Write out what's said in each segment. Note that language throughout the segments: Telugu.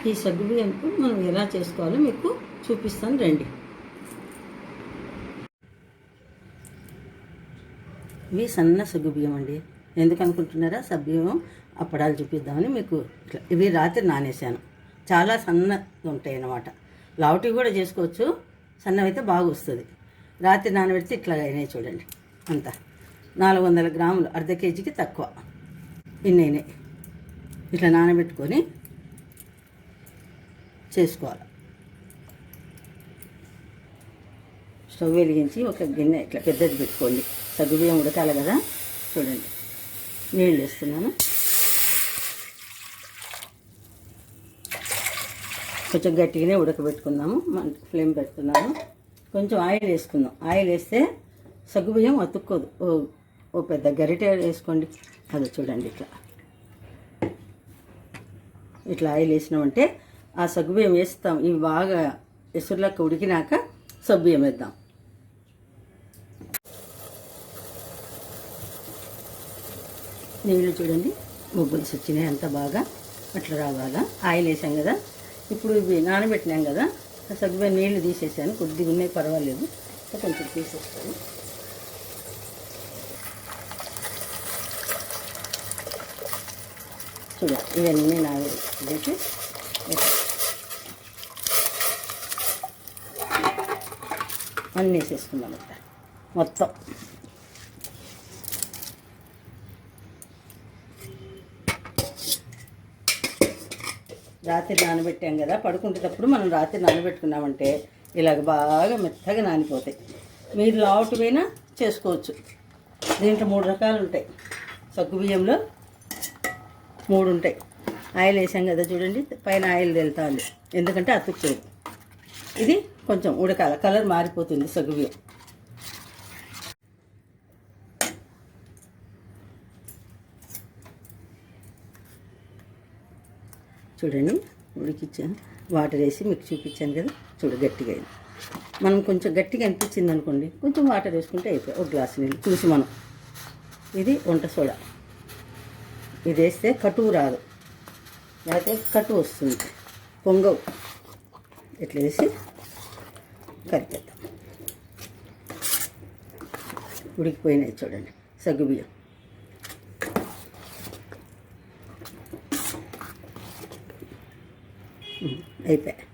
ఈ సగ్గుబియ్యంతో మనం ఎలా చేసుకోవాలో మీకు చూపిస్తాను రండి. ఇవి సన్న సగ్గుబియ్యం అండి. ఎందుకు అనుకుంటున్నారా? సగ్గుబియ్యం అప్పడాలు చూపిద్దామని మీకు ఇట్లా ఇవి రాత్రి నానేసాను. చాలా సన్నగా ఉంటాయి అన్నమాట. లావుటివి కూడా చేసుకోవచ్చు, సన్నవైతే బాగా వస్తుంది. రాత్రి నానబెడితే ఇట్లా అయినాయి చూడండి. అంతా 400 గ్రాములు, అర్ధ కేజీకి తక్కువ ఇన్నైనాయి. ఇట్లా నానబెట్టుకొని చేసుకోవాలి. స్టవ్ వెలిగించి ఒక గిన్నె ఇట్లా పెద్దది పెట్టుకోండి. సగ్గుబియ్యం ఉడకాలి కదా. చూడండి, నీళ్ళు వేస్తున్నాను. కొంచెం గట్టిగానే ఉడకబెట్టుకుందాము. ఫ్లేమ్ పెడుతున్నాను. కొంచెం ఆయిల్ వేసుకుందాం. ఆయిల్ వేస్తే సగ్గుబియ్యం అతుక్కోదు. ఓ పెద్ద గరిటె వేసుకోండి. అది చూడండి, ఇట్లా ఆయిల్ వేసినామంటే ఆ సగ్గుబియ్యం వేస్తాం. ఇవి బాగా ఎసురులాగా ఉడికినాక సగ్గుబియ్యం వేద్దాం. నీళ్ళు చూడండి, ముగ్గులు వచ్చినాయి. అంత బాగా అట్లా రావాలా. ఆయిల్ వేసాం కదా. ఇప్పుడు ఇవి నానబెట్టినాం కదా, సగ్గుబియ్యం నీళ్ళు తీసేసాను. కొద్దిగా ఉన్నాయి, పర్వాలేదు. కొంచెం తీసేస్తాను. చూడండి, ఇవన్నీ నానబెట్టి అన్నీ వేసేసుకుందాం మొత్తం. రాత్రి నానబెట్టాం కదా, పడుకుంటేటప్పుడు మనం రాత్రి నానబెట్టుకున్నామంటే ఇలాగ బాగా మెత్తగా నానిపోతాయి. మీరు లావుటివైనా చేసుకోవచ్చు. దీంట్లో 3 రకాలు ఉంటాయి. సగ్గుబియ్యంలో 3 ఉంటాయి. ఆయిల్ వేసాం కదా చూడండి, పైన ఆయిల్ వెళ్తాంది, ఎందుకంటే అతుక్కోదు. ఇది కొంచెం ఉడకాల, కలర్ మారిపోతుంది సగ్గుబియ్యం. చూడండి, ఉడికిచ్చాను. వాటర్ వేసి మీకు చూపించాను కదా. గట్టిగా అయింది. మనం కొంచెం గట్టిగా అనిపించింది అనుకోండి, కొంచెం వాటర్ వేసుకుంటే అయిపోయి. ఒక గ్లాసు నీళ్ళు చూసి మనం. ఇది వంట సోడా. ఇది వేస్తే కటువు రాదు, లేకపోతే కటువు వస్తుంది, పొంగవు. ఇట్లా వేసి కలిపేద్దాం. ఉడికిపోయినాయి చూడండి సగ్గుబియ్యం. అయిపోయాయి.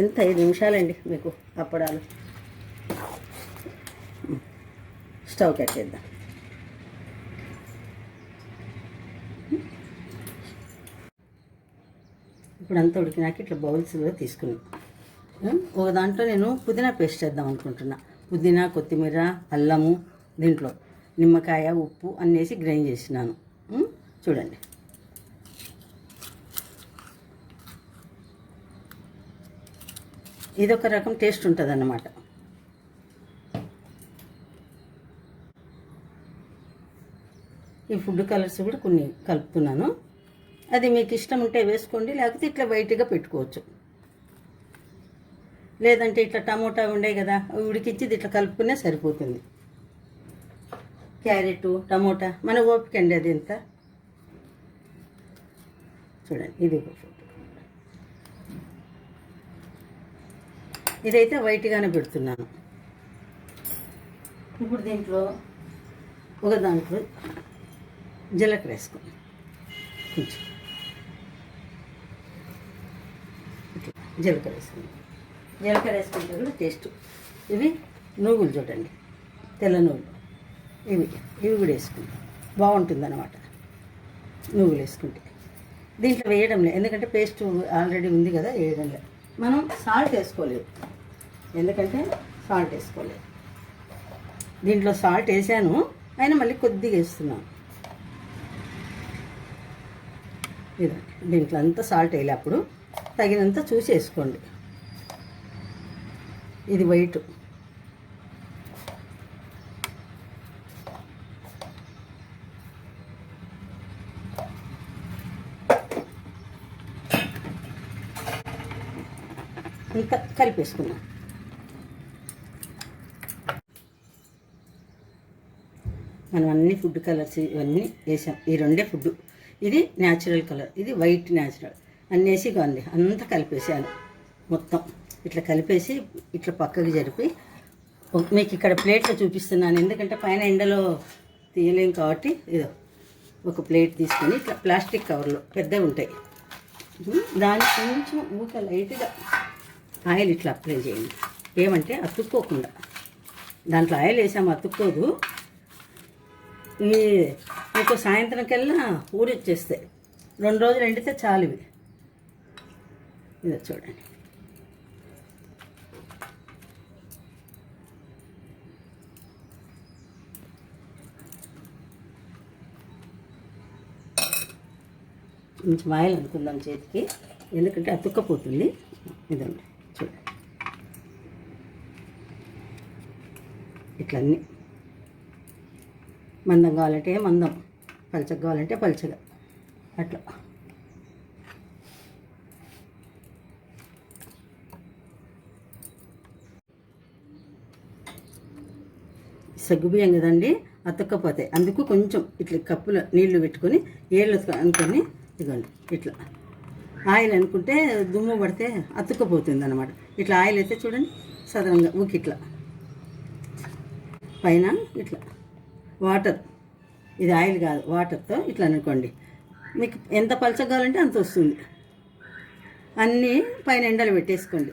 ఎంత 5 నిమిషాలండి మీకు అప్పడాలు. స్టవ్ కట్టేద్దాం. ఇప్పుడు అంతా ఉడికినాక ఇట్లా బౌల్స్లో తీసుకున్నాం. ఒక దాంట్లో నేను పుదీనా పేస్ట్ చేద్దాం అనుకుంటున్నా. పుదీనా, కొత్తిమీర, అల్లము, దీంట్లో నిమ్మకాయ, ఉప్పు అన్నేసి గ్రైండ్ చేసినాను. చూడండి, ఇదొక రకం టేస్ట్ ఉంటుంది అన్నమాట. ఈ ఫుడ్ కలర్స్ కూడా కొన్ని కలుపుతున్నాను. అది మీకు ఇష్టం ఉంటే వేసుకోండి, లేకపోతే ఇట్లా వైట్గా పెట్టుకోవచ్చు. లేదంటే ఇట్లా టమోటా ఉండే కదా, ఉడికించి ఇట్లా కలుపుకునే సరిపోతుంది. క్యారెట్, టమోటా మన ఓపిక అండి. అది ఎంత చూడండి. ఇదైతే వైట్గానే పెడుతున్నాను. ఇప్పుడు దీంట్లో ఒక దాంట్లో జీలకర్ర వేసుకోండి. కొంచెం జీలకర్ర వేసుకోండి. జీలకర్ర వేసుకుంటే కూడా టేస్ట్. ఇవి నువ్వులు చూడండి, తెల్ల నువ్వులు. ఇవి కూడా వేసుకుంటాం, బాగుంటుంది అన్నమాట. నువ్వులు వేసుకుంటే దీంట్లో వేయడం లేదు, ఎందుకంటే పేస్ట్ ఆల్రెడీ ఉంది కదా, వేయడం లేదు. మనం సాల్ట్ వేసుకోలేదు, ఎందుకంటే సాల్ట్ వేసుకోలేదు. దీంట్లో సాల్ట్ వేసాను, అయినా మళ్ళీ కొద్దిగా వేస్తున్నాను. ఇదండి, దీంట్లో అంతా సాల్ట్ వేయాలి. అప్పుడు తగినంత చూసి వేసుకోండి. ఇది వైట్. ఇంకా కలిపేసుకున్నాం. మనం అన్ని ఫుడ్ కలర్స్ ఇవన్నీ వేసాం. ఈ రెండే ఫుడ్. ఇది న్యాచురల్ కలర్, ఇది వైట్ న్యాచురల్. అన్నేసి ఇవ్వండి, అంతా కలిపేసాను మొత్తం. ఇట్లా కలిపేసి ఇట్లా పక్కకు జరిపి మీకు ఇక్కడ ప్లేట్లో చూపిస్తున్నాను, ఎందుకంటే పైన ఎండలో తీయలేం కాబట్టి. ఇదో ఒక ప్లేట్ తీసుకొని ఇట్లా ప్లాస్టిక్ కవర్లో పెద్దవి ఉంటాయి, దానికి కొంచెం ఊక లైట్గా ఆయిల్ ఇట్లా అప్లై చేయండి. ఏమంటే అతుక్కోకుండా, దాంట్లో ఆయిల్ వేసాము అతుక్కోదు. ఇవి మీకు సాయంత్రం కల్లా ఊరొచ్చేస్తాయి, 2 రోజులు ఎండితే చాలు ఇవి. ఇదో చూడండి. కొంచెం ఆయిల్ అనుకుందాం చేతికి, ఎందుకంటే అతుక్కపోతుంది. ఇదండి చూడండి, ఇట్లా అన్నీ మందం కావాలంటే మందం, పలచగా కావాలంటే పలచగా అట్లా. సగ్గుబియ్యం కదండి, అతుక్కపోతాయి. అందుకు కొంచెం ఇట్లా కప్పులో నీళ్లు పెట్టుకొని ఏళ్ళు అనుకొని ఇదిగోండి ఇట్లా ఆయిల్ అనుకుంటే దుమ్ము పడితే అతుక్కపోతుంది అనమాట. ఇట్లా ఆయిల్ అయితే చూడండి సదనంగా ఊకి ఇట్లా పైన ఇట్లా వాటర్, ఇది ఆయిల్ కాదు, వాటర్తో ఇట్లా అనుకోండి. మీకు ఎంత పలచగా కావాలంటే అంత వస్తుంది. అన్నీ పైన ఎండలు పెట్టేసుకోండి.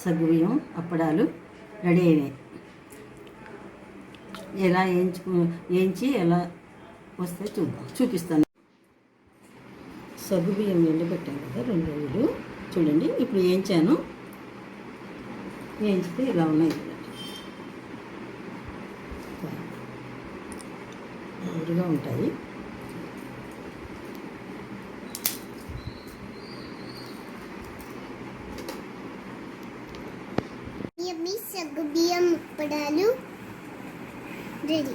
సగ్గుబియ్యం అప్పడాలు రెడీ అయినాయి. ఎలా వేయించి ఎలా వస్తే చూపిస్తాను. సగ్గుబియ్యం ఎండబెట్టాను కదా 2 రోజులు, చూడండి ఇప్పుడు వేయించాను. వేయించితే ఇలా ఉన్నాయి, ఊరుగా ఉంటాయి. మీ సగ్గుబియ్యం అప్పడాలు రెడీ.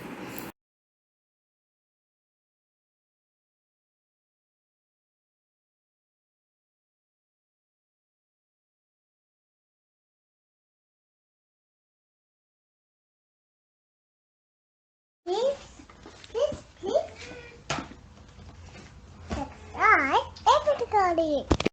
Subscribe everybody.